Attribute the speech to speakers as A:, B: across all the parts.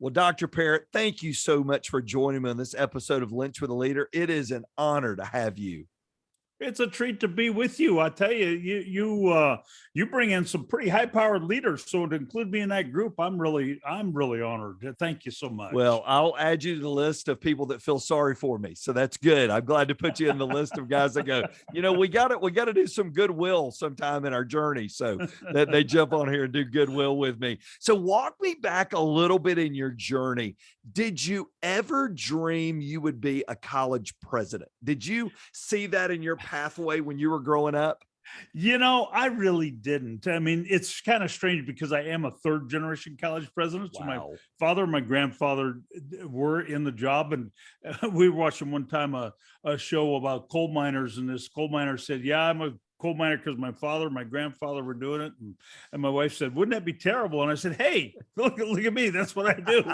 A: Well, Dr. Parrott, thank you so much for joining me on this episode of Linch with a Leader. It is an honor to have you.
B: It's a treat to be with you. I tell you, you bring in some pretty high-powered leaders. So to include me in that group, I'm really honored. Thank you so much.
A: Well, I'll add you to the list of people that feel sorry for me. So that's good. I'm glad to put you in the list of guys that go, we got to do some goodwill sometime in our journey. So that they jump on here and do goodwill with me. So walk me back a little bit in your journey. Did you ever dream you would be a college president? Did you see that in your pathway when you were growing up?
B: I really didn't. I mean, it's kind of strange because I am a third generation college president. So my
A: Wow.
B: father and my grandfather were in the job. And we were watching one time a show about coal miners. And this coal miner said, yeah, I'm a coal miner because my father and my grandfather were doing it. And my wife said, wouldn't that be terrible? And I said, hey, look at me. That's what I do.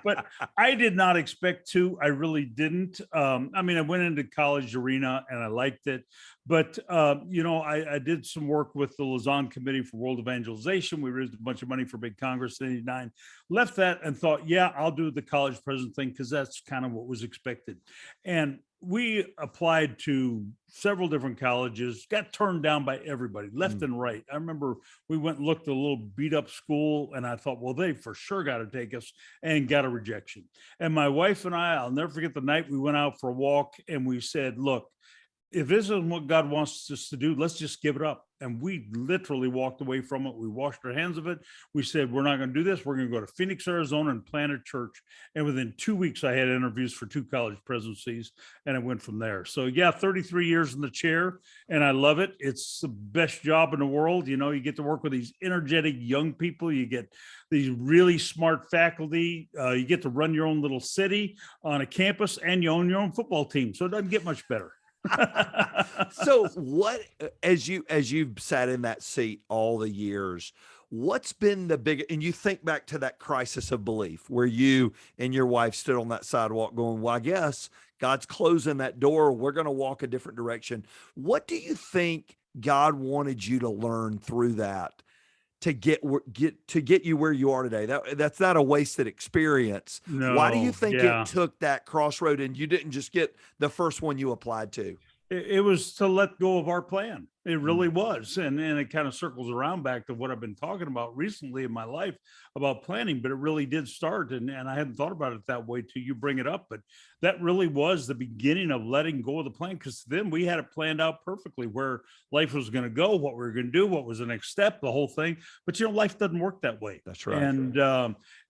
B: But I did not expect to. I really didn't. I mean, I went into college arena and I liked it. But, I did some work with the Lausanne Committee for World Evangelization. We raised a bunch of money for Big Congress in '89, left that and thought, yeah, I'll do the college president thing because that's kind of what was expected. And we applied to several different colleges, got turned down by everybody, left and right. I remember we went and looked at a little beat up school and I thought, well, they for sure got to take us, and got a rejection. And my wife and I'll never forget the night we went out for a walk and we said, look, if this isn't what God wants us to do, let's just give it up. And we literally walked away from it. We washed our hands of it. We said, we're not going to do this. We're going to go to Phoenix, Arizona and plant a church. And within 2 weeks, I had interviews for 2 college presidencies and I went from there. So yeah, 33 years in the chair and I love it. It's the best job in the world. You get to work with these energetic young people. You get these really smart faculty. You get to run your own little city on a campus and you own your own football team. So it doesn't get much better.
A: So what, as you've sat in that seat all the years, what's been the big, and you think back to that crisis of belief where you and your wife stood on that sidewalk going, well, I guess God's closing that door. We're going to walk a different direction. What do you think God wanted you to learn through that to get you where you are today? That's not a wasted experience.
B: No,
A: Why do you think
B: yeah.
A: it took that crossroad and you didn't just get the first one you applied to?
B: It was to let go of our plan. It really was. And it kind of circles around back to what I've been talking about recently in my life about planning, but it really did start. And I hadn't thought about it that way till you bring it up. But that really was the beginning of letting go of the plan, because then we had it planned out perfectly where life was going to go, what we were going to do, what was the next step, the whole thing. But life doesn't work that way.
A: That's right.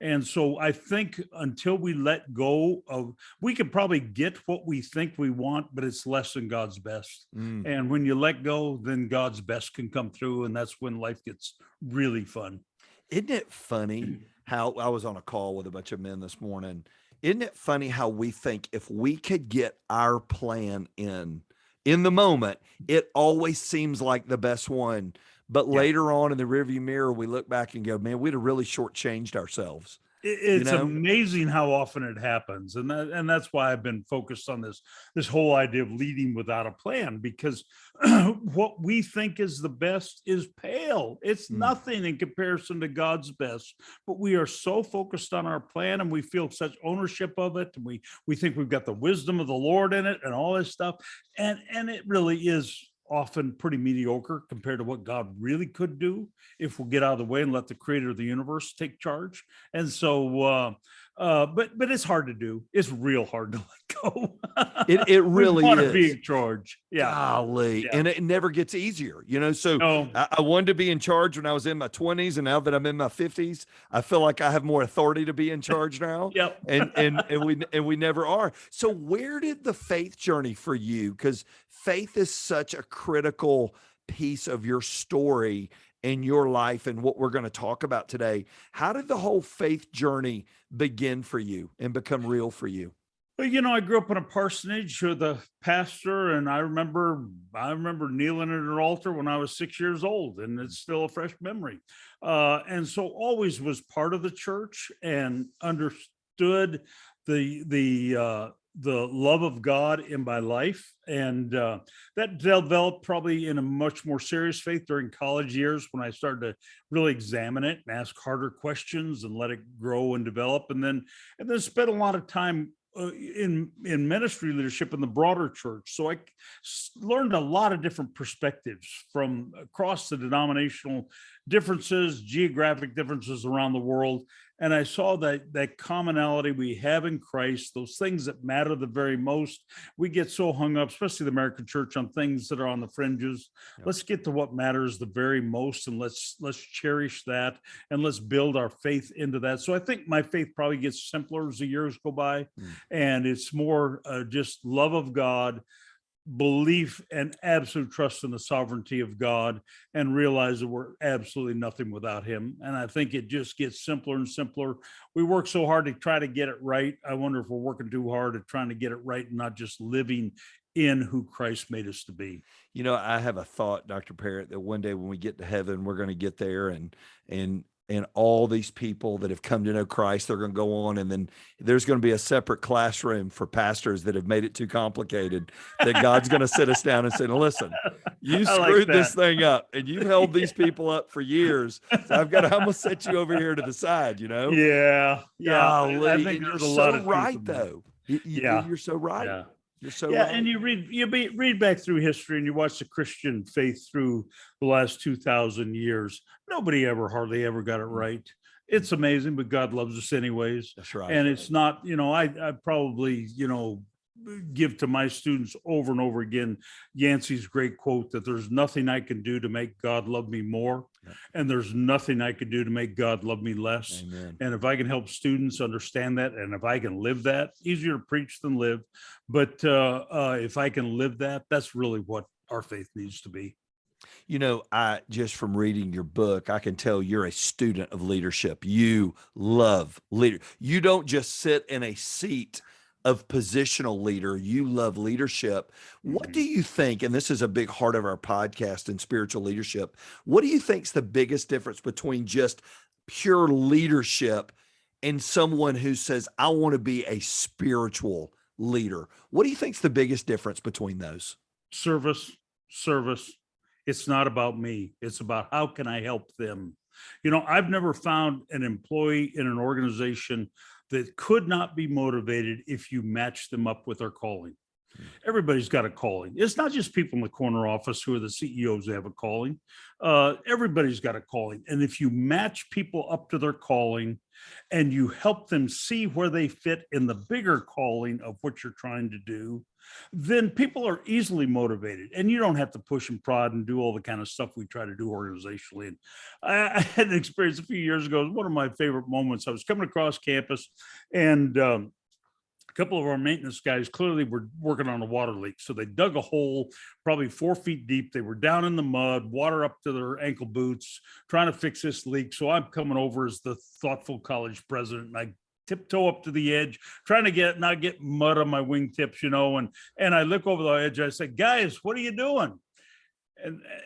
B: And so I think until we let go of, we could probably get what we think we want, but it's less than God's best. And when you let go, then God's best can come through. And that's when life gets really fun.
A: Isn't it funny how I was on a call with a bunch of men this morning? Isn't it funny how we think if we could get our plan in the moment, it always seems like the best one. But later on in the rearview mirror, we look back and go, man, we'd have really shortchanged ourselves.
B: It's amazing how often it happens. And that's why I've been focused on this whole idea of leading without a plan, because what we think is the best is pale. It's nothing in comparison to God's best, but we are so focused on our plan and we feel such ownership of it. And we think we've got the wisdom of the Lord in it and all this stuff. And it really is often pretty mediocre compared to what God really could do if we'll get out of the way and let the creator of the universe take charge. And so, but it's hard to do. It's real hard to let go.
A: It really
B: want
A: is.
B: To be in charge. Yeah.
A: Golly. Yeah. And it never gets easier, So
B: No.
A: I wanted to be in charge when I was in my 20s, and now that I'm in my 50s, I feel like I have more authority to be in charge now.
B: Yep.
A: and we never are. So where did the faith journey for you? Because faith is such a critical piece of your story in your life and what we're going to talk about today. How did the whole faith journey begin for you and become real for you?
B: Well, I grew up in a parsonage with a pastor, and I remember kneeling at an altar when I was 6 years old, and it's still a fresh memory. And so always was part of the church and understood the the love of God in my life. And that developed probably in a much more serious faith during college years when I started to really examine it and ask harder questions and let it grow and develop. And then spent a lot of time in ministry leadership in the broader church. So I learned a lot of different perspectives from across the denominational differences, geographic differences around the world. And I saw that commonality we have in Christ, those things that matter the very most. We get so hung up, especially the American church, on things that are on the fringes.
A: Yep.
B: Let's get to what matters the very most, and let's cherish that, and let's build our faith into that. So I think my faith probably gets simpler as the years go by, and it's more just love of God, belief and absolute trust in the sovereignty of God, and realize that we're absolutely nothing without him. And I think it just gets simpler and simpler. We work so hard to try to get it right. I wonder if we're working too hard at trying to get it right and not just living in who Christ made us to be.
A: You know, I have a thought, Dr. Parrott, that one day when we get to heaven, we're going to get there and all these people that have come to know Christ, they're going to go on, and then there's going to be a separate classroom for pastors that have made it too complicated, that God's going to sit us down and say, listen, you screwed this thing up, and you've held these people up for years. So I'm going to set you over here to the side,
B: Yeah.
A: Golly,
B: I think there's a lot of
A: right, though. You're so right.
B: Yeah.
A: You're so
B: yeah,
A: right.
B: and you read back through history, and you watch the Christian faith through the last 2,000 years. Nobody hardly ever got it right. It's amazing, but God loves us anyways.
A: That's right.
B: And it's not, I probably, give to my students over and over again Yancey's great quote that there's nothing I can do to make God love me more, and there's nothing I can do to make God love me less.
A: Amen.
B: And if I can help students understand that, and if I can live that, easier to preach than live, but if I can live that, that's really what our faith needs to be.
A: I just from reading your book, I can tell you're a student of leadership. You love leader. You don't just sit in a seat of positional leader. You love leadership. What do you think, and this is a big heart of our podcast in spiritual leadership, what do you think is the biggest difference between just pure leadership and someone who says, I want to be a spiritual leader? What do you think is the biggest difference between those?
B: Service. It's not about me. It's about how can I help them? I've never found an employee in an organization that could not be motivated if you match them up with their calling. Everybody's got a calling. It's not just people in the corner office who are the CEOs that have a calling. Everybody's got a calling. And if you match people up to their calling and you help them see where they fit in the bigger calling of what you're trying to do, then people are easily motivated, and you don't have to push and prod and do all the kind of stuff we try to do organizationally. And I had an experience a few years ago. It was one of my favorite moments. I was coming across campus, and a couple of our maintenance guys clearly were working on a water leak. So they dug a hole probably 4 feet deep. They were down in the mud, water up to their ankle boots, trying to fix this leak. So I'm coming over as the thoughtful college president, and I tiptoe up to the edge, trying to not get mud on my wingtips, and I look over the edge. I said, guys, what are you doing?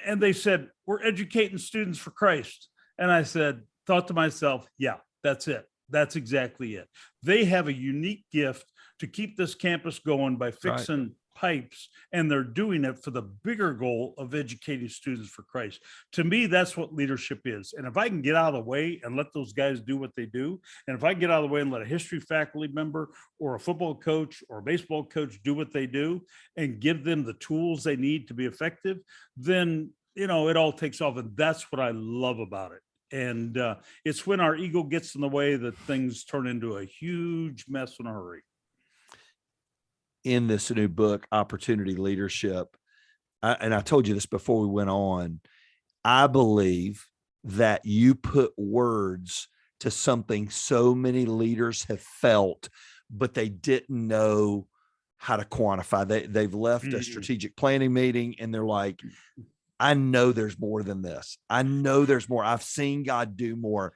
B: And they said, we're educating students for Christ. And I thought to myself, yeah, that's it. That's exactly it. They have a unique gift to keep this campus going by fixing pipes, and they're doing it for the bigger goal of educating students for Christ. To me, that's what leadership is. And if I can get out of the way and let those guys do what they do, and if I get out of the way and let a history faculty member or a football coach or a baseball coach do what they do and give them the tools they need to be effective, then, it all takes off. And that's what I love about it. And it's when our ego gets in the way that things turn into a huge mess in a hurry.
A: In this new book, Opportunity Leadership, and I told you this before we went on, I believe that you put words to something so many leaders have felt, but they didn't know how to quantify. They've left a strategic planning meeting and they're like, I know there's more than this. I know there's more. I've seen God do more.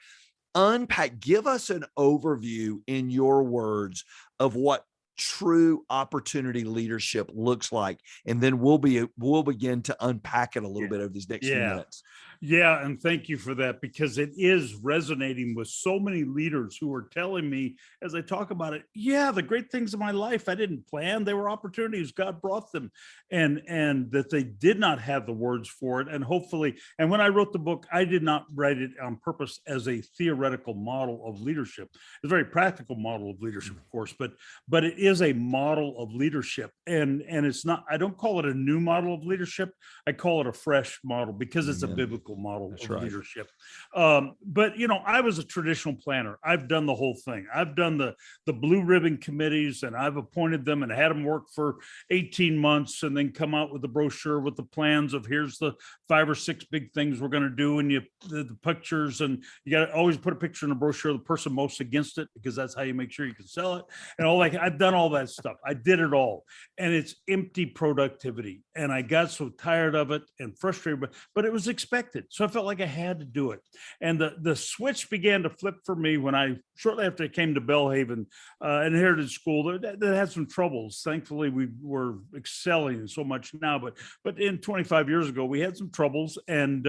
A: Unpack, give us an overview in your words of what true opportunity leadership looks like, and then we'll begin to unpack it a little bit over these next few minutes.
B: Yeah, and thank you for that, because it is resonating with so many leaders who are telling me as I talk about it, yeah, the great things in my life I didn't plan, they were opportunities, God brought them, and that they did not have the words for it. And hopefully, and when I wrote the book, I did not write it on purpose as a theoretical model of leadership. It's a very practical model of leadership, of course, but it is a model of leadership. And it's not, I don't call it a new model of leadership. I call it a fresh model because it's a
A: Amen.
B: biblical model
A: That's
B: of
A: right.
B: leadership. But I was a traditional planner. I've done the whole thing. I've done the blue ribbon committees, and I've appointed them and had them work for 18 months and then come out with the brochure with the plans of here's the 5 or 6 big things we're going to do, and the pictures, and you got to always put a picture in the brochure of the person most against it, because that's how you make sure you can sell it, and all that. I've done all that stuff. I did it all, and it's empty productivity. And I got so tired of it and frustrated, but it was expected. So I felt like I had to do it. And the switch began to flip for me when shortly after I came to Belhaven, inherited school that had some troubles. Thankfully, we were excelling so much now, but in 25 years ago, we had some troubles and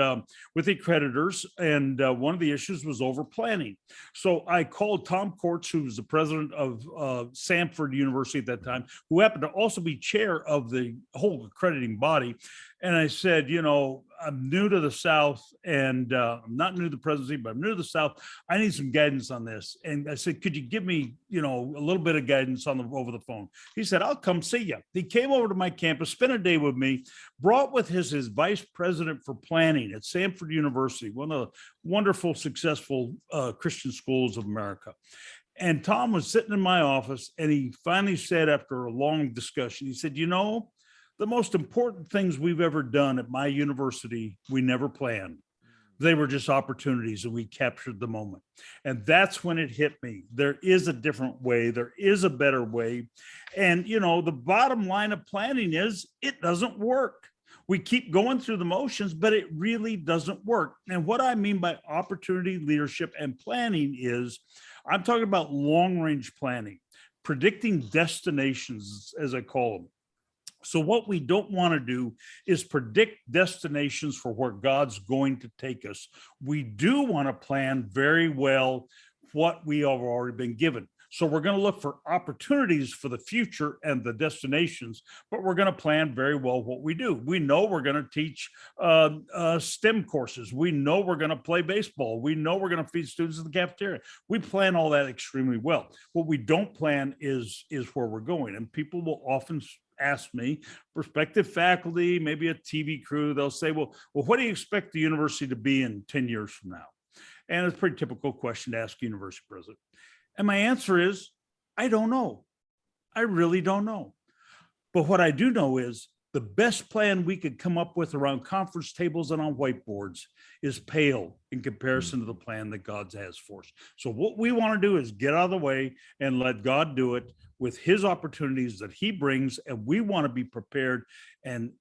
B: with the creditors. And one of the issues was over planning. So I called Tom Courts, who was the president of Samford University at that time, who happened to also be chair of the whole accrediting body. And I said, I'm new to the South, and I'm not new to the presidency, but I'm new to the South. I need some guidance on this. And I said, could you give me, a little bit of guidance over the phone? He said, I'll come see you. He came over to my campus, spent a day with me, brought with his vice president for planning at Samford University, one of the wonderful, successful Christian schools of America. And Tom was sitting in my office, and he finally said, after a long discussion, he said, the most important things we've ever done at my university, we never planned. They were just opportunities, and we captured the moment. And that's when it hit me. There is a different way. There is a better way. And, the bottom line of planning is it doesn't work. We keep going through the motions, but it really doesn't work. And what I mean by opportunity, leadership, and planning is I'm talking about long-range planning, predicting destinations, as I call them. So what we don't want to do is predict destinations for where God's going to take us. We do want to plan very well what we have already been given. So we're going to look for opportunities for the future and the destinations, but we're going to plan very well what we do. We know we're going to teach STEM courses. We know we're going to play baseball. We know we're going to feed students in the cafeteria. We plan all that extremely well. What we don't plan is where we're going. And people will often ask me, prospective faculty, maybe a TV crew, they'll say, well, what do you expect the university to be in 10 years from now? And it's a pretty typical question to ask a university president. And my answer is, I don't know. I really don't know. But what I do know is the best plan we could come up with around conference tables and on whiteboards is pale in comparison to the plan that God has for us. So what we want to do is get out of the way and let God do it with his opportunities that he brings. And we want to be prepared and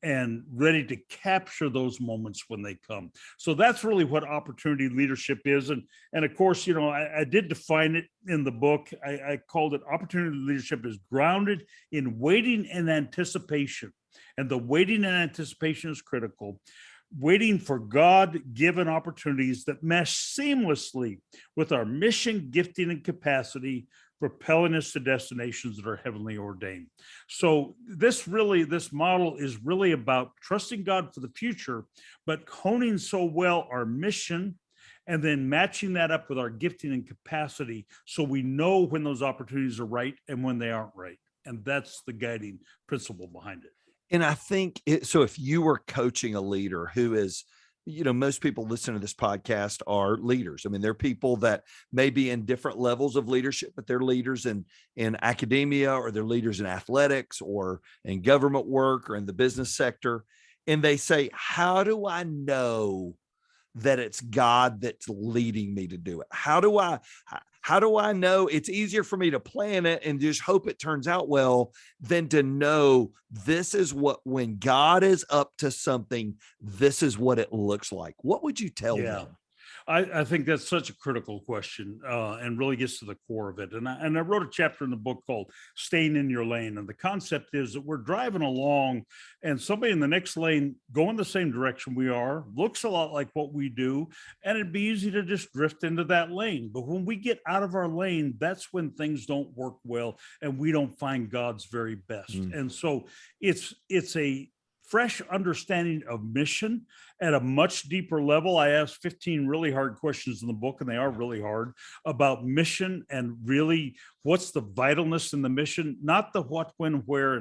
B: ready to capture those moments when they come. So that's really what opportunity leadership is. And of course, I did define it in the book. I called it opportunity leadership is grounded in waiting and anticipation. And the waiting and anticipation is critical. Waiting for God-given opportunities that mesh seamlessly with our mission, gifting, and capacity, propelling us to destinations that are heavenly ordained. So this model is really about trusting God for the future, but honing so well our mission and then matching that up with our gifting and capacity so we know when those opportunities are right and when they aren't right. And that's the guiding principle behind it.
A: And I think so if you were coaching a leader who is, most people listening to this podcast are leaders. I mean, they're people that may be in different levels of leadership, but they're leaders in academia, or they're leaders in athletics, or in government work, or in the business sector. And they say, how do I know that it's God that's leading me to do it? How do I know? It's easier for me to plan it and just hope it turns out well than to know this is when God is up to something, this is what it looks like. What would you tell them?
B: I think that's such a critical question, and really gets to the core of it. And I wrote a chapter in the book called "Staying in Your Lane," and the concept is that we're driving along, and somebody in the next lane going the same direction we are looks a lot like what we do, and it'd be easy to just drift into that lane. But when we get out of our lane, that's when things don't work well, and we don't find God's very best.
A: Mm.
B: And so it's a fresh understanding of mission at a much deeper level. I asked 15 really hard questions in the book, and they are really hard, about mission and really what's the vitalness in the mission, not the what, when, where,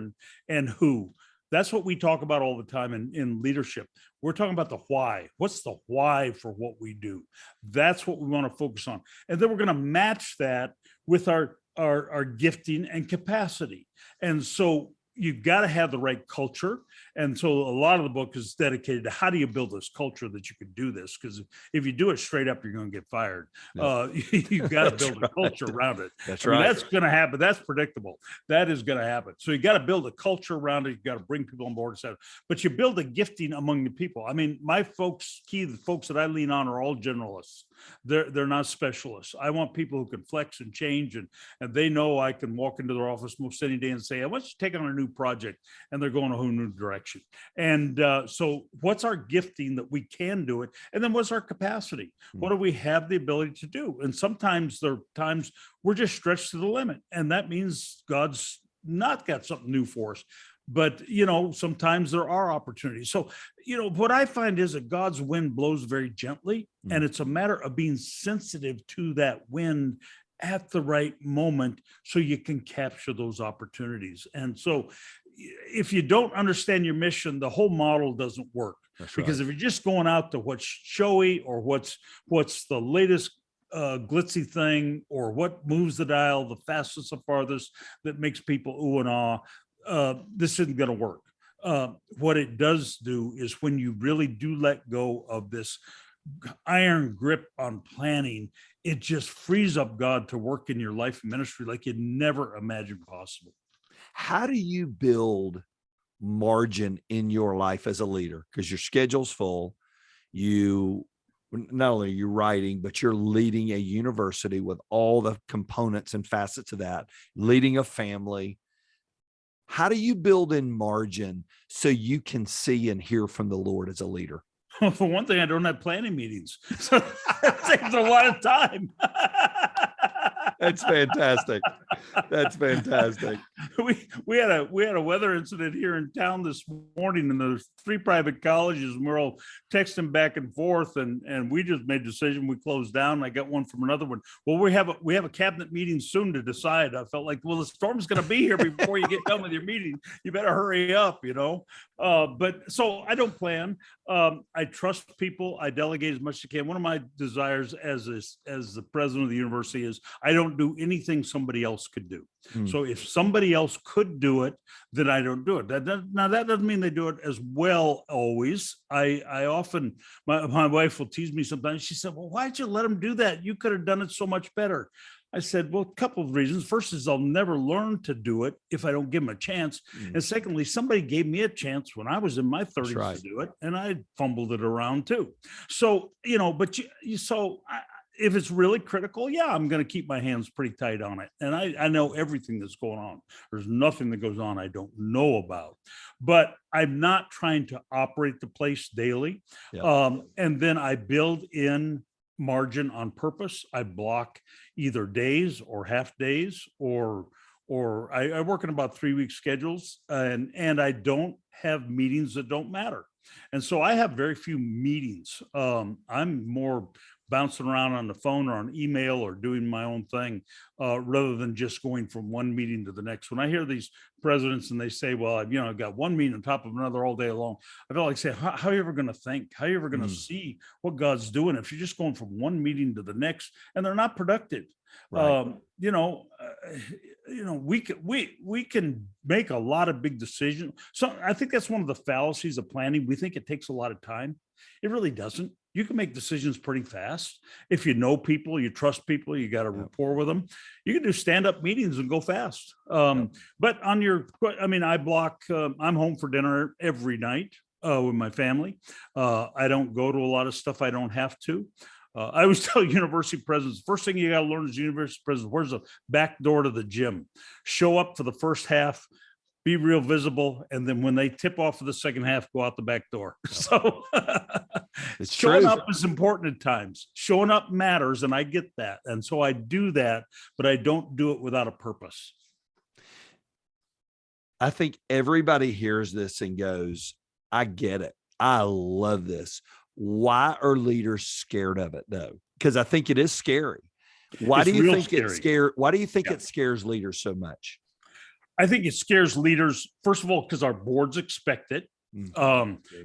B: and who. That's what we talk about all the time in leadership. We're talking about the why. What's the why for what we do? That's what we want to focus on. And then we're going to match that with our gifting and capacity. And so you've got to have the right culture. And so a lot of the book is dedicated to how do you build this culture that you can do this? Because if you do it straight up, you're going to get fired.
A: Yeah.
B: You've got to build a culture around it.
A: That's
B: I mean,
A: right.
B: that's going to happen. That's predictable. That is going to happen. So you got to build a culture around it. You got to bring people on board, etc. But you build a gifting among the people. I mean, my folks, the folks that I lean on are all generalists. They're not specialists. I want people who can flex and change, and they know I can walk into their office most any day and say, I want you to take on a new project, and they're going a whole new direction. And so what's our gifting that we can do it? And then what's our capacity? What do we have the ability to do? And sometimes there are times we're just stretched to the limit, and that means God's not got something new for us. But, sometimes there are opportunities. So, what I find is that God's wind blows very gently, and it's a matter of being sensitive to that wind at the right moment so you can capture those opportunities. And so if you don't understand your mission, the whole model doesn't work. Because if you're just going out to what's showy or what's the latest glitzy thing, or what moves the dial the fastest, the farthest, that makes people ooh and ah, this isn't going to work. What it does do is when you really do let go of this iron grip on planning, it just frees up God to work in your life and ministry like you never imagined possible.
A: How do you build margin in your life as a leader? Because your schedule's full. Not only are you writing, but you're leading a university with all the components and facets of that, leading a family. How do you build in margin so you can see and hear from the Lord as a leader?
B: Well, for one thing, I don't have planning meetings, so it takes a lot of time.
A: That's fantastic. That's fantastic.
B: We had a weather incident here in town this morning, and there's 3 private colleges, and we're all texting back and forth, and we just made a decision. We closed down. I got one from another one. Well, we have a cabinet meeting soon to decide. I felt like, well, the storm's going to be here before you get done with your meeting. You better hurry up, But so I don't plan. I trust people. I delegate as much as I can. One of my desires as the president of the university is I don't do anything somebody else could do. So if somebody else could do it, then I don't do it. That doesn't mean they do it as well always. I often, my wife will tease me sometimes. She said, well, why'd you let him do that? You could have done it so much better. I said, well, a couple of reasons. First is I'll never learn to do it if I don't give them a chance. And secondly, somebody gave me a chance when I was in my 30s to do it, and I fumbled it around too. So, if it's really critical, I'm going to keep my hands pretty tight on it. And I know everything that's going on. There's nothing that goes on I don't know about. But I'm not trying to operate the place daily. And then I build in margin on purpose. I block either days or half days, or I work in about 3-week schedules, and I don't have meetings that don't matter. And so I have very few meetings. I'm more bouncing around on the phone or on email or doing my own thing, rather than just going from one meeting to the next. When I hear these presidents and they say, well, I've got one meeting on top of another all day long, I feel like saying, how are you ever going to think? How are you ever going to see what God's doing if you're just going from one meeting to the next and they're not productive? Right. We can make a lot of big decisions. So I think that's one of the fallacies of planning. We think it takes a lot of time. It really doesn't. You can make decisions pretty fast. If you know people, you trust people, you got a rapport with them, you can do stand-up meetings and go fast. But I block, I'm home for dinner every night with my family. I don't go to a lot of stuff I don't have to. I always tell university presidents, first thing you got to learn as university president, where's the back door to the gym? Show up for the first half, be real visible, and then when they tip off for the second half, go out the back door. So
A: It's
B: showing
A: true.
B: up is important at times. Showing up matters, and I get that. And so I do that, but I don't do it without a purpose.
A: I think everybody hears this and goes, I get it. I love this. Why are leaders scared of it though? Because I think it is scary. Why do you think it's scary? Why do you think it scares leaders so much?
B: I think it scares leaders, first of all, because our boards expect it. You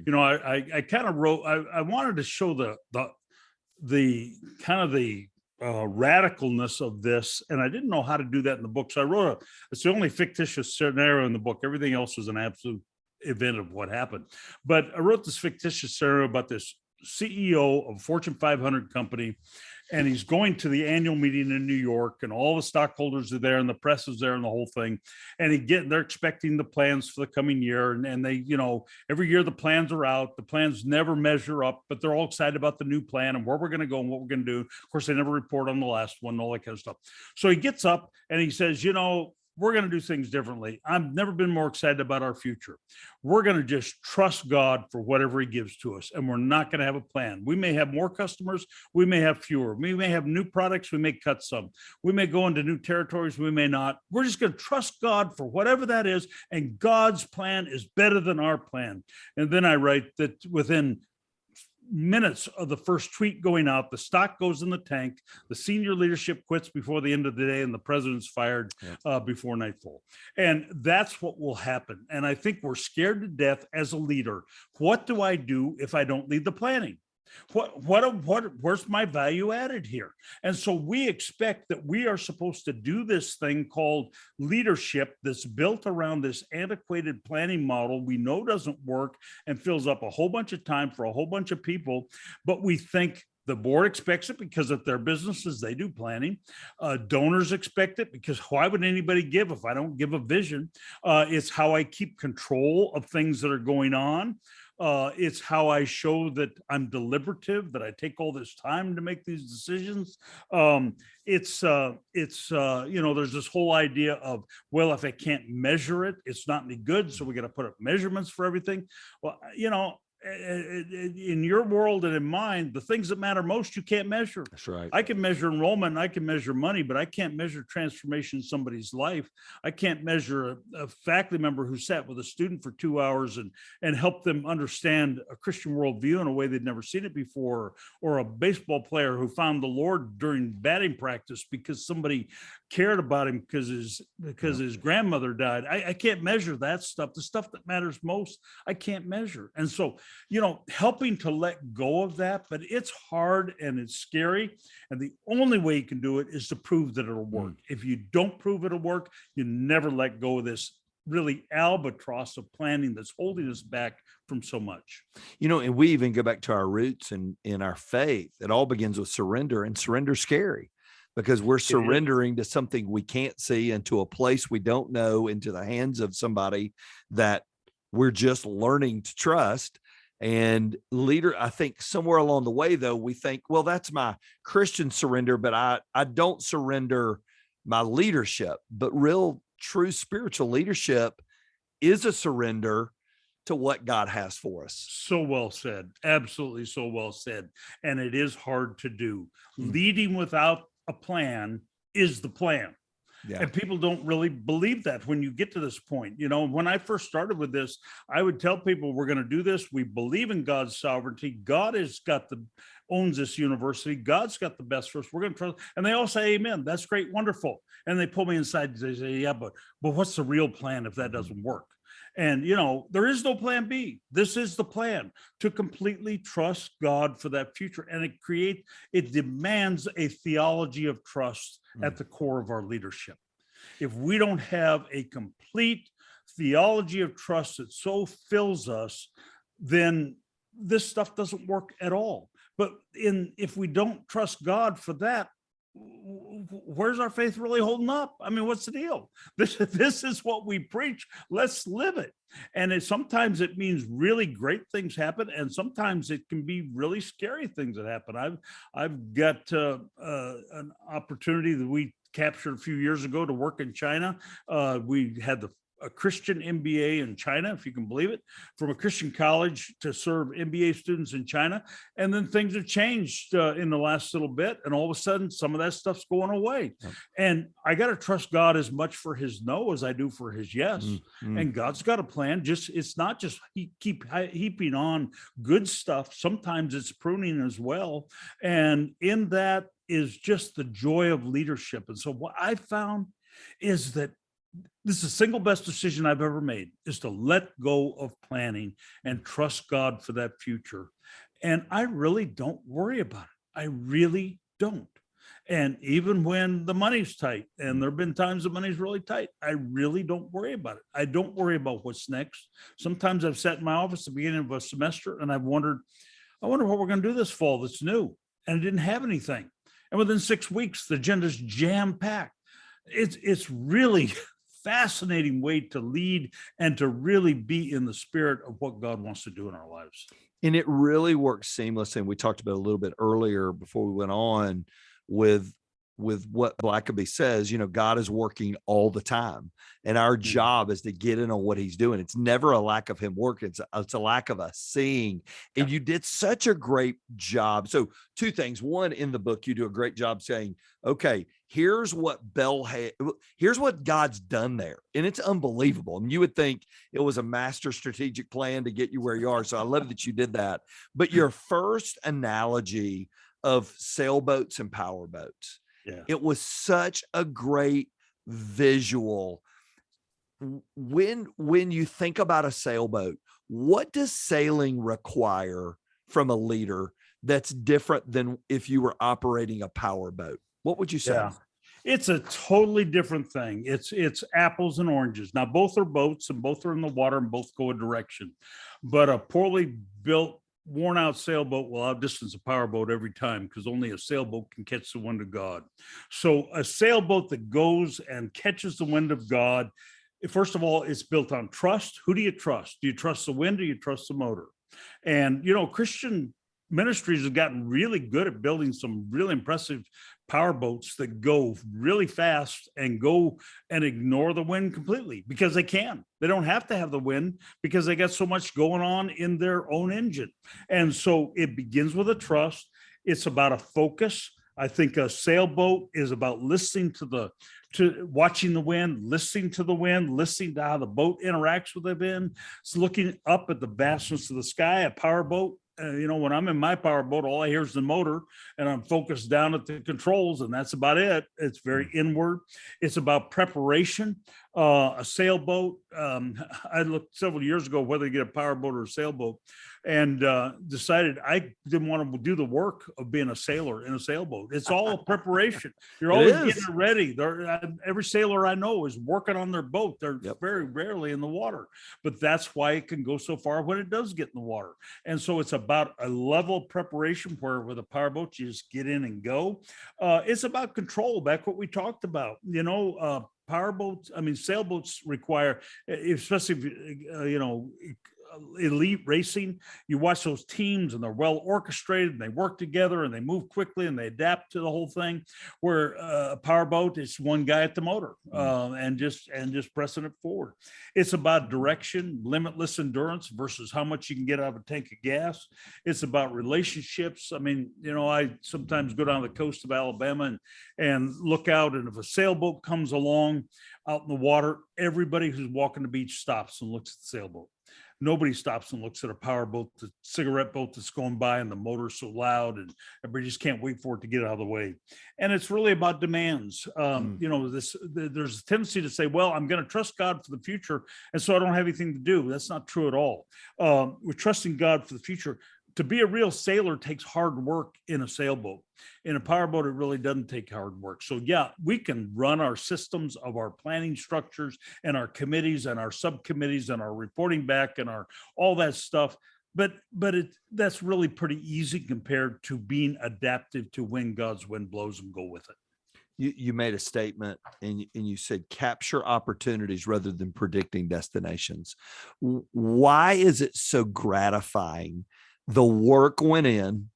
B: know, I kind of wrote, I wanted to show the kind of the radicalness of this, and I didn't know how to do that in the book. So I wrote it's the only fictitious scenario in the book. Everything else was an absolute event of what happened. But I wrote this fictitious scenario about this CEO of a Fortune 500 company, and he's going to the annual meeting in New York, and all the stockholders are there, and the press is there, and the whole thing. And they're expecting the plans for the coming year, and they, you know, every year the plans are out. The plans never measure up, but they're all excited about the new plan and where we're going to go and what we're going to do. Of course, they never report on the last one, all that kind of stuff. So he gets up and he says, you know, we're going to do things differently. I've never been more excited about our future. We're going to just trust God for whatever he gives to us. And we're not going to have a plan. We may have more customers. We may have fewer. We may have new products. We may cut some. We may go into new territories. We may not. We're just going to trust God for whatever that is. And God's plan is better than our plan. And then I write that within minutes of the first tweet going out, the stock goes in the tank, the senior leadership quits before the end of the day, and the president's fired before nightfall. And that's what will happen. And I think we're scared to death as a leader. What do I do if I don't lead the planning? Where's my value added here? And so we expect that we are supposed to do this thing called leadership that's built around this antiquated planning model we know doesn't work and fills up a whole bunch of time for a whole bunch of people. But we think the board expects it because of their businesses, they do planning. Donors expect it because why would anybody give if I don't give a vision? It's how I keep control of things that are going on. It's how I show that I'm deliberative, that I take all this time to make these decisions. It's you know, there's this whole idea of, well, if I can't measure it, it's not any good. So we got to put up measurements for everything. Well, you know, in your world and in mine, the things that matter most, you can't measure.
A: That's right.
B: I can measure enrollment, and I can measure money, but I can't measure transformation in somebody's life. I can't measure a faculty member who sat with a student for 2 hours and helped them understand a Christian worldview in a way they'd never seen it before, or a baseball player who found the Lord during batting practice because somebody cared about him because his grandmother died. I can't measure that stuff. The stuff that matters most, I can't measure. And so, you know, helping to let go of that, but it's hard and it's scary. And the only way you can do it is to prove that it'll work. If you don't prove it'll work, you never let go of this really albatross of planning that's holding us back from so much.
A: You know, and we even go back to our roots and in our faith. It all begins with surrender, and surrender's scary because we're surrendering to something we can't see, into a place we don't know, into the hands of somebody that we're just learning to trust. And leader, I think somewhere along the way, though, we think, well, that's my Christian surrender, but I don't surrender my leadership. But real, true spiritual leadership is a surrender to what God has for us.
B: So well said. Absolutely so well said. And it is hard to do. Leading without a plan is the plan. Yeah. And people don't really believe that when you get to this point. You know, when I first started with this, I would tell people, we're going to do this. We believe in God's sovereignty. God owns this university. God's got the best for us. We're going to trust. And they all say, amen. That's great. Wonderful. And they pull me inside. They say, yeah, but what's the real plan if that doesn't work? And, you know, there is no plan B. This is the plan, to completely trust God for that future. And it demands a theology of trust at the core of our leadership. If we don't have a complete theology of trust that so fills us, then this stuff doesn't work at all. But if we don't trust God for that, where's our faith really holding up? I mean, what's the deal? This is what we preach. Let's live it. And sometimes it means really great things happen, and sometimes it can be really scary things that happen. I've got an opportunity that we captured a few years ago to work in China. We had a Christian MBA in China, if you can believe it, from a Christian college to serve MBA students in China. And then things have changed in the last little bit. And all of a sudden, some of that stuff's going away. Yep. And I got to trust God as much for his no as I do for his yes. Mm-hmm. And God's got a plan. It's not just keep heaping on good stuff. Sometimes it's pruning as well. And in that is just the joy of leadership. And so what I found is that this is the single best decision I've ever made, is to let go of planning and trust God for that future. And I really don't worry about it. I really don't. And even when the money's tight, and there have been times the money's really tight, I really don't worry about it. I don't worry about what's next. Sometimes I've sat in my office at the beginning of a semester and I wonder what we're going to do this fall that's new. And I didn't have anything. And within 6 weeks, the agenda's jam-packed. It's really fascinating way to lead and to really be in the spirit of what God wants to do in our lives.
A: And it really works seamlessly. And we talked about a little bit earlier before we went on with what Blackaby says, God is working all the time. And our job is to get in on what he's doing. It's never a lack of him working. It's a lack of us seeing. And you did such a great job. So 2 things. One, in the book, you do a great job saying, okay, here's what God's done there. And it's unbelievable. And you would think it was a master strategic plan to get you where you are. So I love that you did that. But your first analogy of sailboats and power boats, it was such a great visual. When you think about a sailboat, what does sailing require from a leader that's different than if you were operating a power boat? What would you say?
B: Yeah. It's a totally different thing. It's apples and oranges. Now, both are boats and both are in the water and both go a direction. But a poorly built, worn out sailboat will outdistance a powerboat every time, because only a sailboat can catch the wind of God. So a sailboat that goes and catches the wind of God, first of all, it's built on trust. Who do you trust? Do you trust the wind or do you trust the motor? And, Christian ministries have gotten really good at building some really impressive power boats that go really fast and go and ignore the wind completely, because they can. They don't have to have the wind because they got so much going on in their own engine. And so it begins with a trust. It's about a focus. I think a sailboat is about listening to watching the wind, listening to the wind, listening to how the boat interacts with the wind. It's looking up at the vastness of the sky. A power boat, when I'm in my power boat, all I hear is the motor, and I'm focused down at the controls, and that's about it. It's very inward. It's about preparation. A sailboat. I looked several years ago whether to get a power boat or a sailboat, and decided I didn't want to do the work of being a sailor in a sailboat. It's all preparation. You're always getting ready. Every sailor I know is working on their boat. They're very rarely in the water, but that's why it can go so far when it does get in the water. And so it's about a level of preparation where with a power boat, you just get in and go. It's about control, back what we talked about, sailboats require, especially, elite racing. You watch those teams and they're well orchestrated and they work together and they move quickly and they adapt to the whole thing, where a powerboat is one guy at the motor and just pressing it forward. It's about direction, limitless endurance versus how much you can get out of a tank of gas. It's about relationships. I sometimes go down the coast of Alabama and look out, and if a sailboat comes along out in the water, everybody who's walking the beach stops and looks at the sailboat. Nobody stops and looks at a power boat, the cigarette boat that's going by, and the motor's so loud and everybody just can't wait for it to get out of the way. And it's really about demands. There's a tendency to say, well, I'm going to trust God for the future, and so I don't have anything to do. That's not true at all. We're trusting God for the future. To be a real sailor takes hard work in a sailboat. In a powerboat, it really doesn't take hard work. So we can run our systems of our planning structures and our committees and our subcommittees and our reporting back and all that stuff. But that's really pretty easy compared to being adaptive to when God's wind blows and go with it.
A: You made a statement and you said capture opportunities rather than predicting destinations. Why is it so gratifying? The work went in,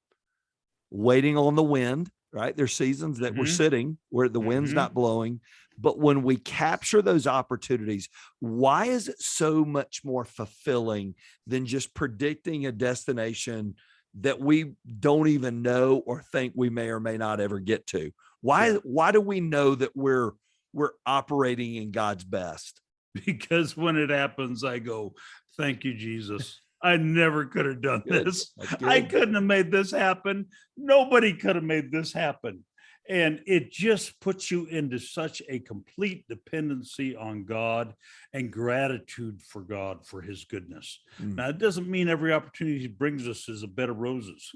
A: waiting on the wind, right? There's seasons that we're sitting where the wind's not blowing. But when we capture those opportunities, why is it so much more fulfilling than just predicting a destination that we don't even know or think we may or may not ever get to? Why do we know that we're operating in God's best?
B: Because when it happens, I go, thank you, Jesus. I never could have done this. I couldn't have made this happen. Nobody could have made this happen. And it just puts you into such a complete dependency on God and gratitude for God for his goodness. Now, it doesn't mean every opportunity he brings us is a bed of roses.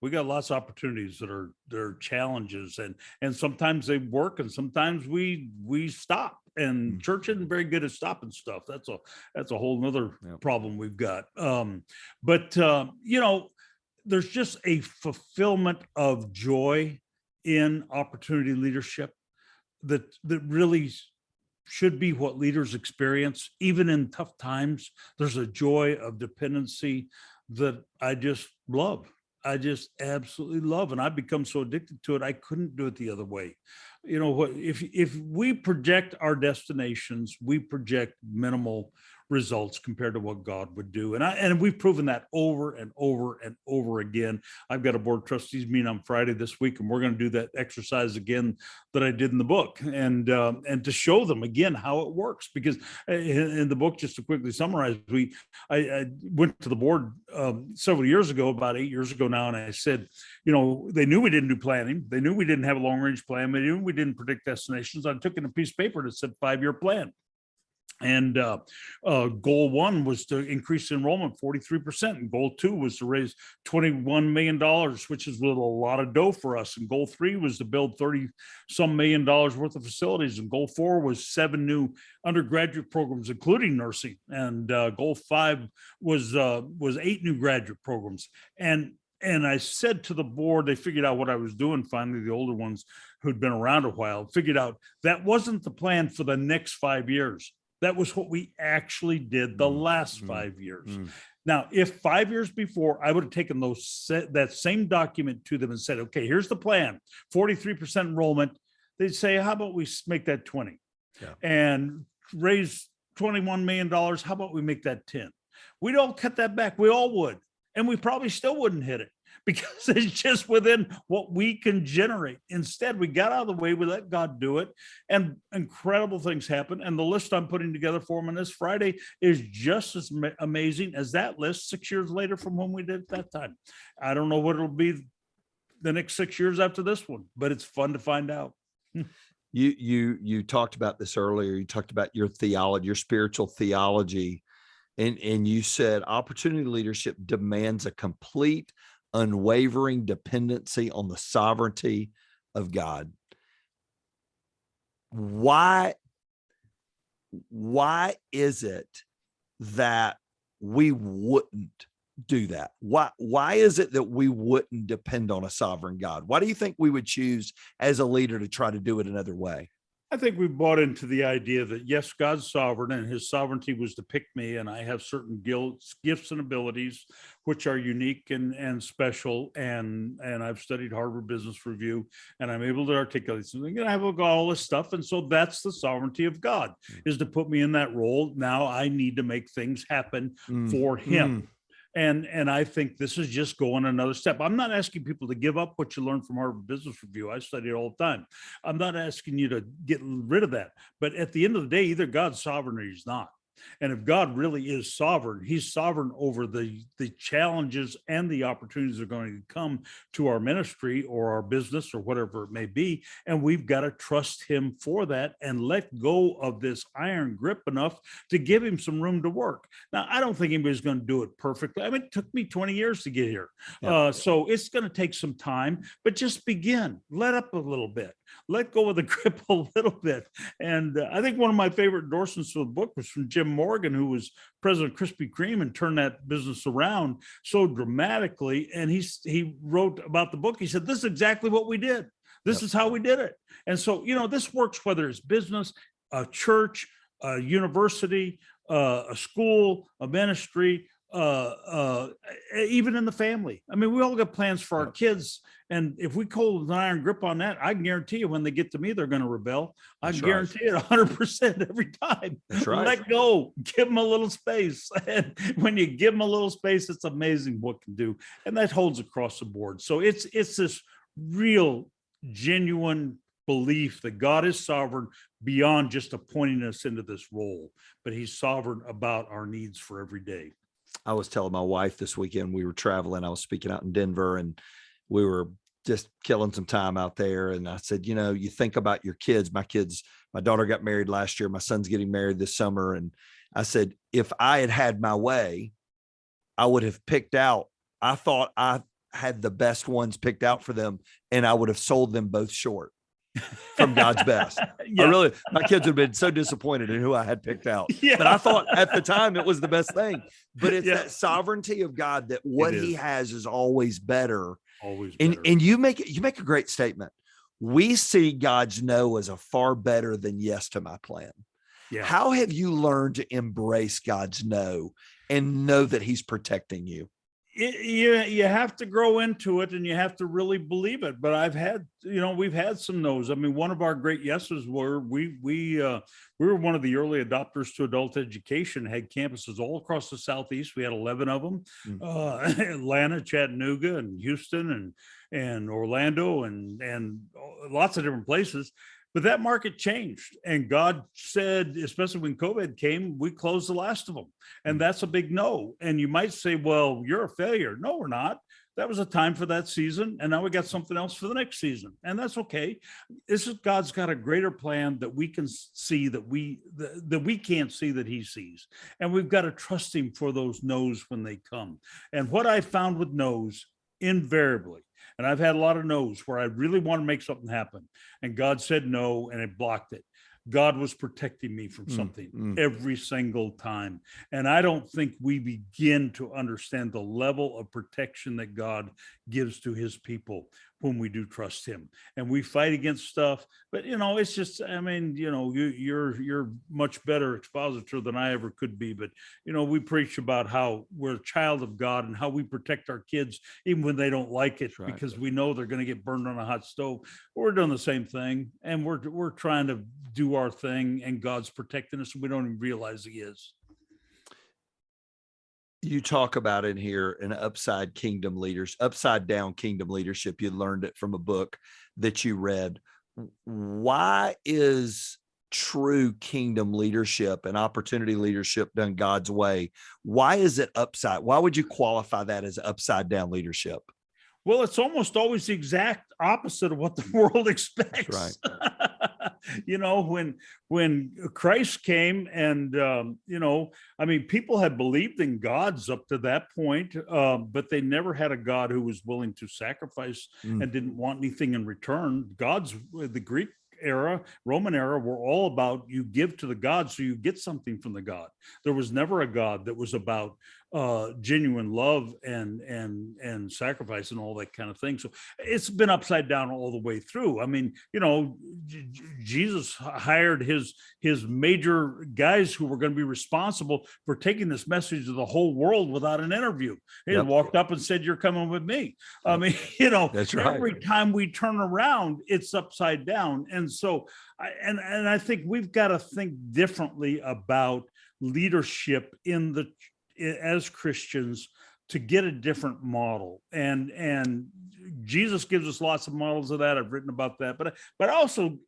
B: We got lots of opportunities that are challenges, and sometimes they work and sometimes we stop. And church isn't very good at stopping stuff. That's a whole nother problem we've got. But there's just a fulfillment of joy in opportunity leadership that really should be what leaders experience. Even in tough times, there's a joy of dependency that I just love. I just absolutely love, and I've become so addicted to it, I couldn't do it the other way. You know what? If we project our destinations, we project minimal results compared to what God would do, and we've proven that over and over and over again. I've got a board of trustees meeting on Friday this week, and we're going to do that exercise again that I did in the book, and to show them again how it works. Because in the book, just to quickly summarize, I went to the board several years ago, about 8 years ago now, and I said, they knew we didn't do planning, they knew we didn't have a long range plan, they knew we didn't predict destinations. I took in a piece of paper that said 5-year plan. And goal 1 was to increase enrollment 43%. And goal 2 was to raise $21 million, which is a lot of dough for us. And goal 3 was to build $30-some million worth of facilities. And goal 4 was 7 new undergraduate programs, including nursing. And goal 5 was 8 new graduate programs. And I said to the board, they figured out what I was doing. Finally, the older ones who'd been around a while figured out that wasn't the plan for the next 5 years. That was what we actually did the last 5 years. Now, if 5 years before, I would have taken that same document to them and said, okay, here's the plan, 43% enrollment. They'd say, how about we make that 20 and raise $21 million? How about we make that 10? We'd all cut that back. We all would. And we probably still wouldn't hit it because it's just within what we can generate. Instead, we got out of the way, we let God do it, and incredible things happen. And the list I'm putting together for them on this Friday is just as amazing as that list 6 years later from when we did it that time. I don't know what it'll be the next 6 years after this one, but it's fun to find out.
A: You talked about this earlier. You talked about your theology, your spiritual theology. And you said opportunity leadership demands a complete, unwavering dependency on the sovereignty of God. Why is it that we wouldn't do that? Why is it that we wouldn't depend on a sovereign God? Why do you think we would choose as a leader to try to do it another way?
B: I think we bought into the idea that, yes, God's sovereign and his sovereignty was to pick me, and I have certain gifts and abilities which are unique and special. And I've studied Harvard Business Review, and I'm able to articulate something. And I have all this stuff. And so that's the sovereignty of God, is to put me in that role. Now I need to make things happen for him. And I think this is just going another step. I'm not asking people to give up what you learned from Harvard Business Review. I study it all the time. I'm not asking you to get rid of that. But at the end of the day, either God's sovereign or he's not. And if God really is sovereign, he's sovereign over the challenges and the opportunities that are going to come to our ministry or our business or whatever it may be. And we've got to trust him for that and let go of this iron grip enough to give him some room to work. Now, I don't think anybody's going to do it perfectly. I mean, it took me 20 years to get here. So it's going to take some time, but just begin. Let up a little bit. Let go of the grip a little bit. And I think one of my favorite endorsements for the book was from Jim Morgan, who was president of Krispy Kreme and turned that business around so dramatically. And he wrote about the book. He said, this is exactly what we did. This is how we did it. And so, this works whether it's business, a church, a university, a school, a ministry, even in the family. I mean, we all got plans for our kids. And if we hold an iron grip on that, I can guarantee you when they get to me, they're going to rebel. I can guarantee it 100% every time.
A: That's right.
B: Let go, give them a little space. And when you give them a little space, it's amazing what can do. And that holds across the board. So it's this real, genuine belief that God is sovereign beyond just appointing us into this role, but he's sovereign about our needs for every day.
A: I was telling my wife this weekend, we were traveling. I was speaking out in Denver and we were just killing some time out there. And I said, you think about your kids, my daughter got married last year. My son's getting married this summer. And I said, if I had had my way, I would have picked out, I thought I had the best ones picked out for them and I would have sold them both short from God's best. Yeah. My kids would have been so disappointed in who I had picked out. Yeah. But I thought at the time it was the best thing. But it's that sovereignty of God that what he has is always better.
B: Always better.
A: And you make a great statement. We see God's no as a far better than yes to my plan. Yeah. How have you learned to embrace God's no and know that he's protecting you?
B: You have to grow into it and you have to really believe it. But we've had some no's. I mean, one of our great yeses were we were one of the early adopters to adult education, had campuses all across the Southeast. We had 11 of them, Atlanta, Chattanooga, and Houston, and Orlando, and lots of different places. But that market changed, and God said, especially when COVID came, we closed the last of them. And that's a big no. And you might say, well, you're a failure. No, we're not. That was a time for that season. And now we got something else for the next season. And that's okay. God's got a greater plan that we can see that we can't see that he sees. And we've got to trust him for those no's when they come. And what I found with no's, invariably, and I've had a lot of no's where I really want to make something happen. And God said no, and it blocked it. God was protecting me from something every single time. And I don't think we begin to understand the level of protection that God gives to his people when we do trust him. And we fight against stuff, but it's just, I mean, you're much better expositor than I ever could be. But, we preach about how we're a child of God and how we protect our kids, even when they don't like it, because we know they're going to get burned on a hot stove. We're doing the same thing. And we're trying to do our thing, and God's protecting us. And we don't even realize he is.
A: You talk about in here an upside down kingdom leadership. You learned it from a book that you read. Why is true kingdom leadership and opportunity leadership done God's way? Why is it upside? Why would you qualify that as upside down leadership?
B: Well, it's almost always the exact opposite of what the world expects.
A: Right.
B: When Christ came and, people had believed in gods up to that point, but they never had a God who was willing to sacrifice and didn't want anything in return. Gods, the Greek era, Roman era, were all about you give to the God so you get something from the God. There was never a God that was about genuine love and sacrifice and all that kind of thing. So it's been upside down all the way through. I mean, Jesus hired his major guys who were going to be responsible for taking this message to the whole world without an interview. He walked up and said, "You're coming with me." I mean,
A: that's right.
B: Every time we turn around, it's upside down. And so, I think we've got to think differently about leadership as Christians to get a different model. And Jesus gives us lots of models of that. I've written about that, but I also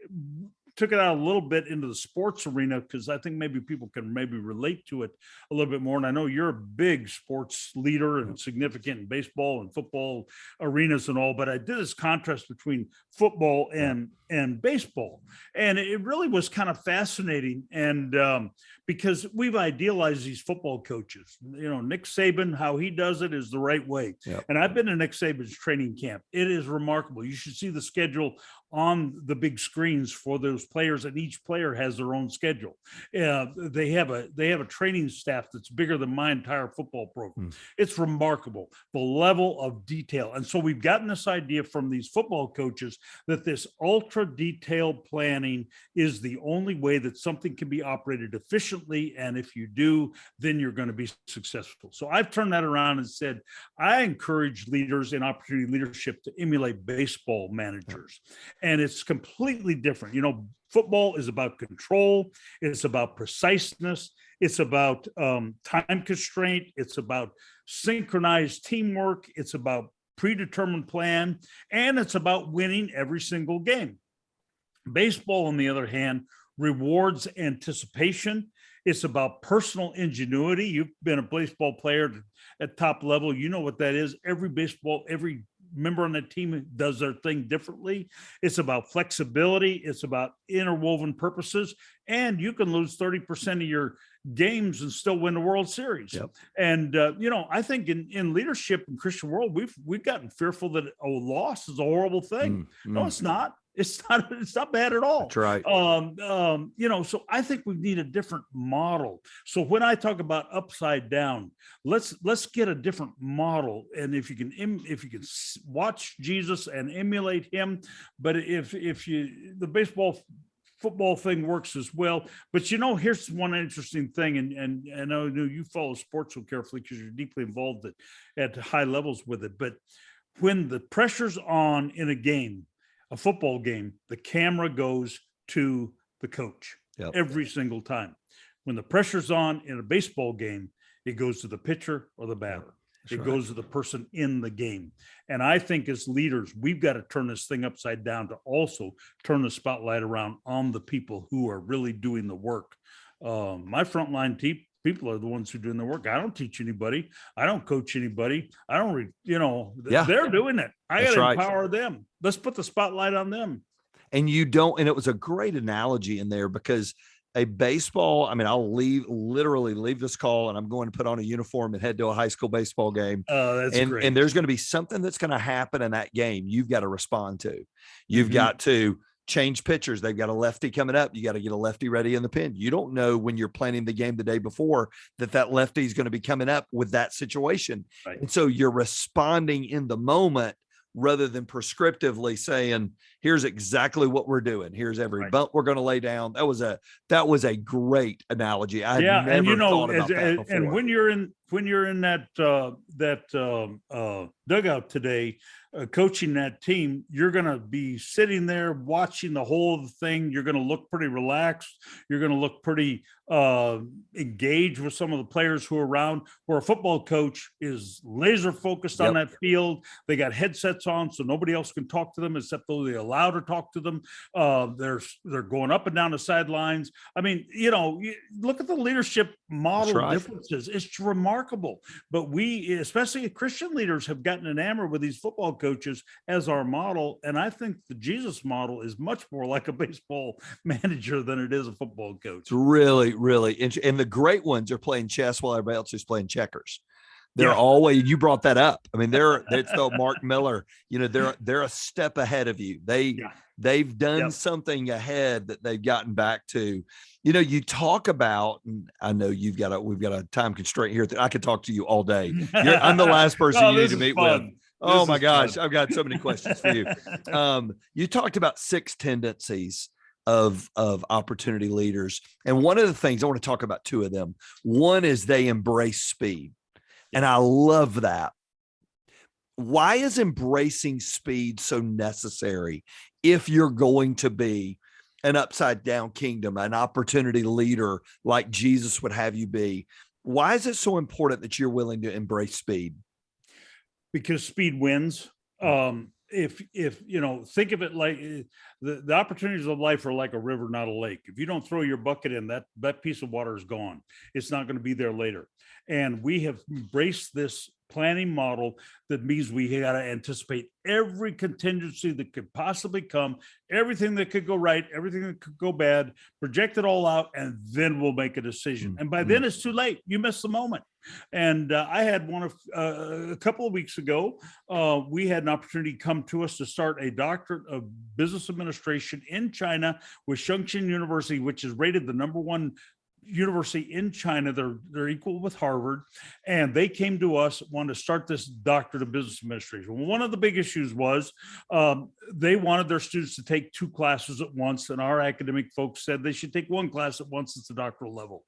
B: took it out a little bit into the sports arena, because I think maybe people can maybe relate to it a little bit more. And I know you're a big sports leader and significant in baseball and football arenas and all, but I did this contrast between football and baseball. And it really was kind of fascinating. And because we've idealized these football coaches, Nick Saban, how he does it is the right way. Yep. And I've been to Nick Saban's training camp. It is remarkable. You should see the schedule on the big screens for those players, and each player has their own schedule. They have a training staff that's bigger than my entire football program. It's remarkable, the level of detail. And so we've gotten this idea from these football coaches that this ultra detailed planning is the only way that something can be operated efficiently. And if you do, then you're going to be successful. So I've turned that around and said, I encourage leaders in opportunity leadership to emulate baseball managers. And it's completely different. Football is about control. It's about preciseness. It's about time constraint. It's about synchronized teamwork. It's about predetermined plan. And it's about winning every single game. Baseball, on the other hand, rewards anticipation. It's about personal ingenuity. You've been a baseball player at top level. You know what that is. Every member on the team does their thing differently. It's about flexibility. It's about interwoven purposes. And you can lose 30% of your games and still win the World Series.
A: Yep.
B: And, I think in leadership in Christian world, we've gotten fearful that a loss is a horrible thing. No, it's not. It's not bad at all.
A: That's right.
B: So I think we need a different model. So when I talk about upside down, let's get a different model. And if you can watch Jesus and emulate him, but if the baseball football thing works as well. But here's one interesting thing, and I know you follow sports so carefully because you're deeply involved at high levels with it. But when the pressure's on in a football game, the camera goes to the coach every single time. When the pressure's on in a baseball game, it goes to the pitcher or the batter. It goes to the person in the game. And I think as leaders, we've got to turn this thing upside down to also turn the spotlight around on the people who are really doing the work. My frontline people are the ones who are doing the work. I don't teach anybody. I don't coach anybody. I don't, they're doing it. I got to empower them. Let's put the spotlight on them.
A: And and it was a great analogy in there because a baseball, I'll literally leave this call and I'm going to put on a uniform and head to a high school baseball game.
B: Oh, that's great.
A: And there's going to be something that's going to happen in that game. You've got to respond to. You've got to change pitchers. They've got a lefty coming up. You got to get a lefty ready in the pen. You don't know when you're planning the game the day before that lefty is going to be coming up with that situation. Right. And so you're responding in the moment rather than prescriptively saying, here's exactly what we're doing. Here's every bunt we're going to lay down. That was a great analogy. I had never thought about that before.
B: And when you're in that dugout today, coaching that team, you're going to be sitting there watching the whole thing. You're going to look pretty relaxed. You're going to look pretty engaged with some of the players who are around, where a football coach is laser focused on that field. They got headsets on, so nobody else can talk to them except though they're allowed to talk to them. They're going up and down the sidelines. Look at the leadership model differences. It's remarkable. But we, especially Christian leaders, have gotten enamored with these football coaches as our model. And I think the Jesus model is much more like a baseball manager than it is a football coach.
A: It's really, really interesting. And the great ones are playing chess while everybody else is playing checkers. They're always, you brought that up. It's the Mark Miller, they're a step ahead of you. They've done something ahead that they've gotten back to. You talk about, and I know we've got a time constraint here. I could talk to you all day. I'm the last person you need to meet with. Oh my gosh. I've got so many questions for you. You talked about 6 tendencies of opportunity leaders. And one of the things I want to talk about, 2 of them. One is they embrace speed. And I love that. Why is embracing speed so necessary if you're going to be an upside down kingdom, an opportunity leader like Jesus would have you be? Why is it so important that you're willing to embrace speed?
B: Because speed wins. If think of it like the opportunities of life are like a river, not a lake. If you don't throw your bucket in, that piece of water is gone. It's not going to be there later. And we have embraced this planning model that means we got to anticipate every contingency that could possibly come, everything that could go right, everything that could go bad, project it all out, and then we'll make a decision. And by then it's too late. You miss the moment. And I had a couple of weeks ago, we had an opportunity come to us to start a doctorate of business administration in China with Shangqing University, which is rated the #1 university in China. They're equal with Harvard, and they came to us, wanted to start this doctorate of business administration. Well, one of the big issues was they wanted their students to take 2 classes at once, and our academic folks said they should take 1 class at once. It's the doctoral level.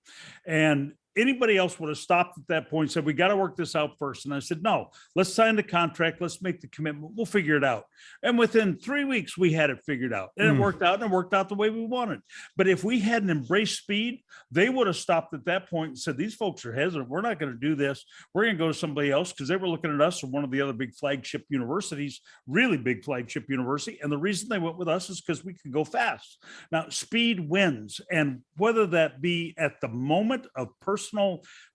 B: And anybody else would have stopped at that point and said, we got to work this out first. And I said, no, let's sign the contract. Let's make the commitment. We'll figure it out. And within 3 weeks, we had it figured out, and it worked out, and it worked out the way we wanted. But if we hadn't embraced speed, they would have stopped at that point and said, these folks are hesitant. We're not going to do this. We're going to go to somebody else, because they were looking at us from one of the other big flagship universities, really big flagship university. And the reason they went with us is because we could go fast. Now, speed wins. And whether that be at the moment of personal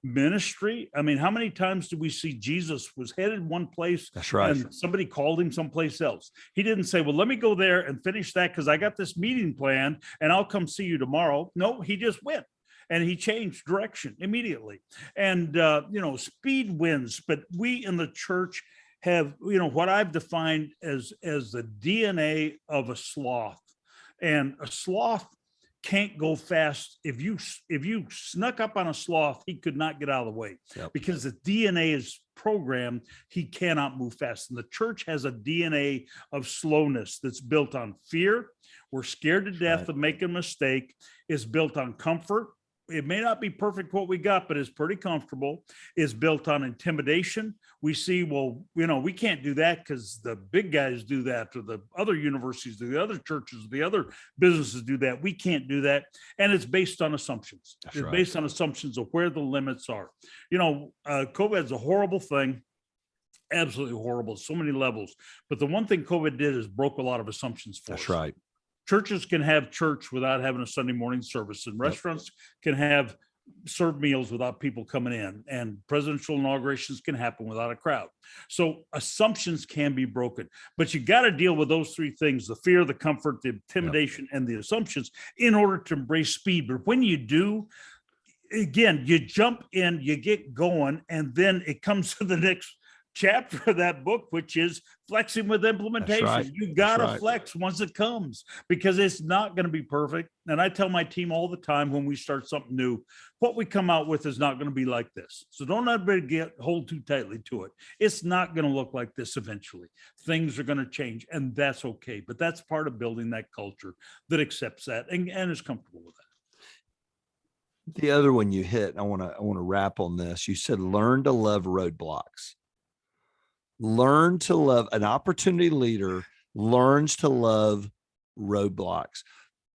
B: ministry. I mean, how many times do we see Jesus was headed one place?
A: That's right.
B: And somebody called him someplace else. He didn't say, well, let me go there and finish that because I got this meeting planned and I'll come see you tomorrow. No, he just went. And he changed direction immediately. And, speed wins. But we in the church have, what I've defined as the DNA of a sloth. And a sloth can't go fast. If you snuck up on a sloth, he could not get out of the way. Yep. Because the DNA is programmed. He cannot move fast. And the church has a DNA of slowness that's built on fear. We're scared to death of making a mistake. It's built on comfort. It may not be perfect what we got, but it's pretty comfortable. It's built on intimidation. We see, well, we can't do that because the big guys do that, or the other universities do, the other churches, the other businesses do that. We can't do that. And it's based on assumptions. That's right. Based on assumptions of where the limits are. COVID is a horrible thing. Absolutely horrible. So many levels. But the one thing COVID did is broke a lot of assumptions for us.
A: That's right.
B: Churches can have church without having a Sunday morning service, and restaurants can have serve meals without people coming in, and presidential inaugurations can happen without a crowd. So assumptions can be broken, but you got to deal with those 3 things: the fear, the comfort, the intimidation, and the assumptions, in order to embrace speed. But when you do, again, you jump in, you get going, and then it comes to the next chapter of that book, which is flexing with implementation. Right. You got to flex once it comes, because it's not going to be perfect. And I tell my team all the time when we start something new, what we come out with is not going to be like this. So don't everybody hold too tightly to it. It's not going to look like this eventually. Things are going to change, and that's okay. But that's part of building that culture that accepts that and is comfortable with that.
A: The other one you hit, I want to wrap on this. You said, learn to love roadblocks. Learn to love. An opportunity leader learns to love roadblocks.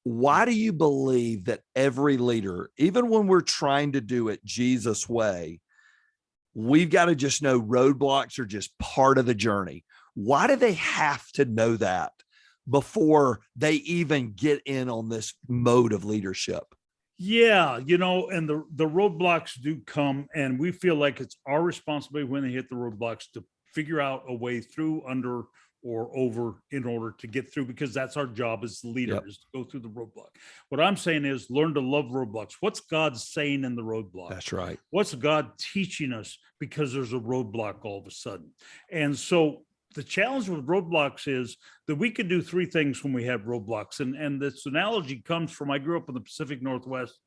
A: Why do you believe that every leader, even when we're trying to do it Jesus' way, we've got to just know roadblocks are just part of the journey? Why do they have to know that before they even get in on this mode of leadership?
B: Yeah, and the roadblocks do come, and we feel like it's our responsibility when they hit the roadblocks to figure out a way through, under, or over in order to get through, because that's our job as the leader, is to go through the roadblock. What I'm saying is learn to love roadblocks. What's God saying in the roadblock?
A: That's right.
B: What's God teaching us because there's a roadblock all of a sudden? And so the challenge with roadblocks is that we can do 3 things when we have roadblocks. And this analogy comes from, I grew up in the Pacific Northwest,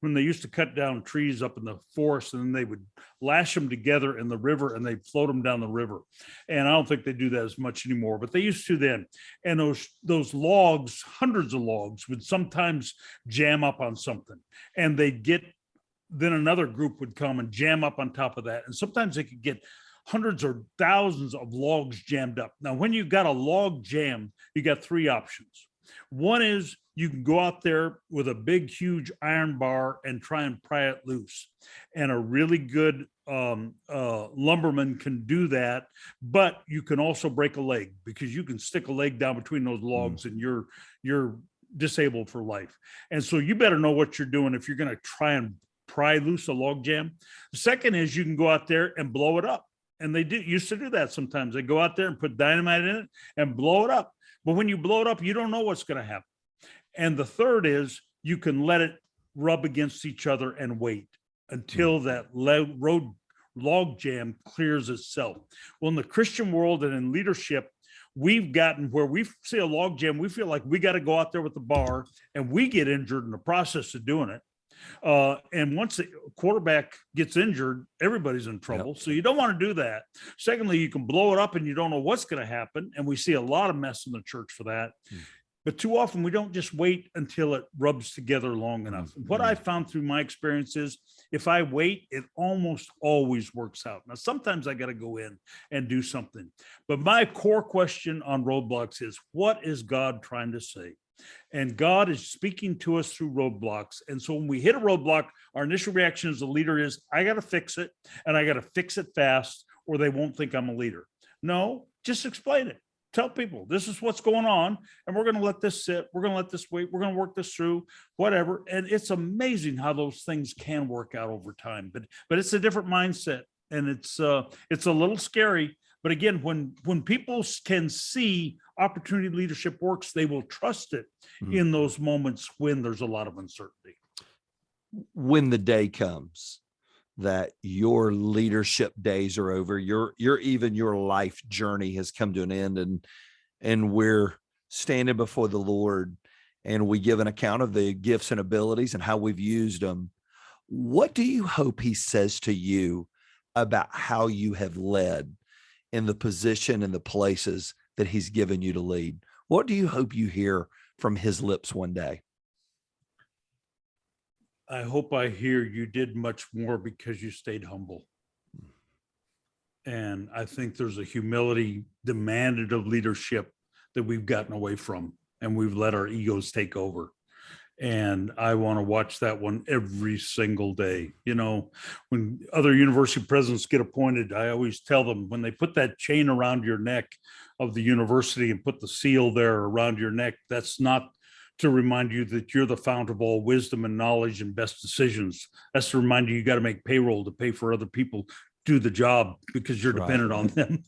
B: when they used to cut down trees up in the forest, and then they would lash them together in the river and they'd float them down the river. And I don't think they do that as much anymore, but they used to then. And those logs, hundreds of logs, would sometimes jam up on something, and then another group would come and jam up on top of that. And sometimes they could get hundreds or thousands of logs jammed up. Now, when you've got a log jam, you got 3 options. One is you can go out there with a big, huge iron bar and try and pry it loose. And a really good lumberman can do that, but you can also break a leg, because you can stick a leg down between those logs and you're disabled for life. And so you better know what you're doing if you're going to try and pry loose a log jam. The second is you can go out there and blow it up. And they used to do that sometimes. They go out there and put dynamite in it and blow it up. But when you blow it up, you don't know what's going to happen. And the third is you can let it rub against each other and wait until that road log jam clears itself. Well, in the Christian world and in leadership, we've gotten where we see a log jam, we feel like we got to go out there with the bar, and we get injured in the process of doing it. And once the quarterback gets injured, everybody's in trouble. Yep. So you don't want to do that. Secondly, you can blow it up and you don't know what's going to happen. And we see a lot of mess in the church for that. But too often we don't just wait until it rubs together long enough. What I found through my experience is if I wait, it almost always works out. Now, sometimes I got to go in and do something. But my core question on roadblocks is, what is God trying to say? And God is speaking to us through roadblocks. And so when we hit a roadblock, our initial reaction as a leader is, I got to fix it, and I got to fix it fast, or they won't think I'm a leader. No, just explain it. Tell people this is what's going on, and we're going to let this sit. We're going to let this wait. We're going to work this through, whatever. And it's amazing how those things can work out over time. But it's a different mindset, and it's a little scary. But again, when people can see opportunity leadership works, they will trust it in those moments when there's a lot of uncertainty.
A: When the day comes that your leadership days are over, your life journey has come to an end, and we're standing before the Lord, and we give an account of the gifts and abilities and how we've used them. What do you hope he says to you about how you have led in the position and the places that he's given you to lead? What do you hope you hear from his lips one day?
B: I hope I hear you did much more because you stayed humble. And I think there's a humility demanded of leadership that we've gotten away from, and we've let our egos take over. And I want to watch that one every single day. You know, when other university presidents get appointed, I always tell them, when they put that chain around your neck of the university and put the seal there around your neck, that's not to remind you that you're the fount of all wisdom and knowledge and best decisions. That's to remind you got to make payroll to pay for other people do the job because you're dependent on them.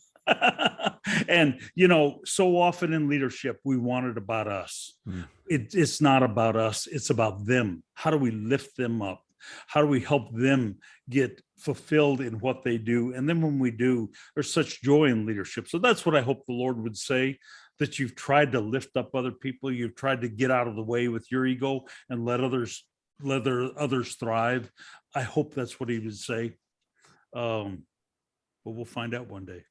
B: And, you know, so often in leadership, we want it about us. It's not about us. It's about them. How do we lift them up? How do we help them get fulfilled in what they do? And then when we do, there's such joy in leadership. So that's what I hope the Lord would say, that you've tried to lift up other people. You've tried to get out of the way with your ego and let others thrive. I hope that's what he would say. But we'll find out one day.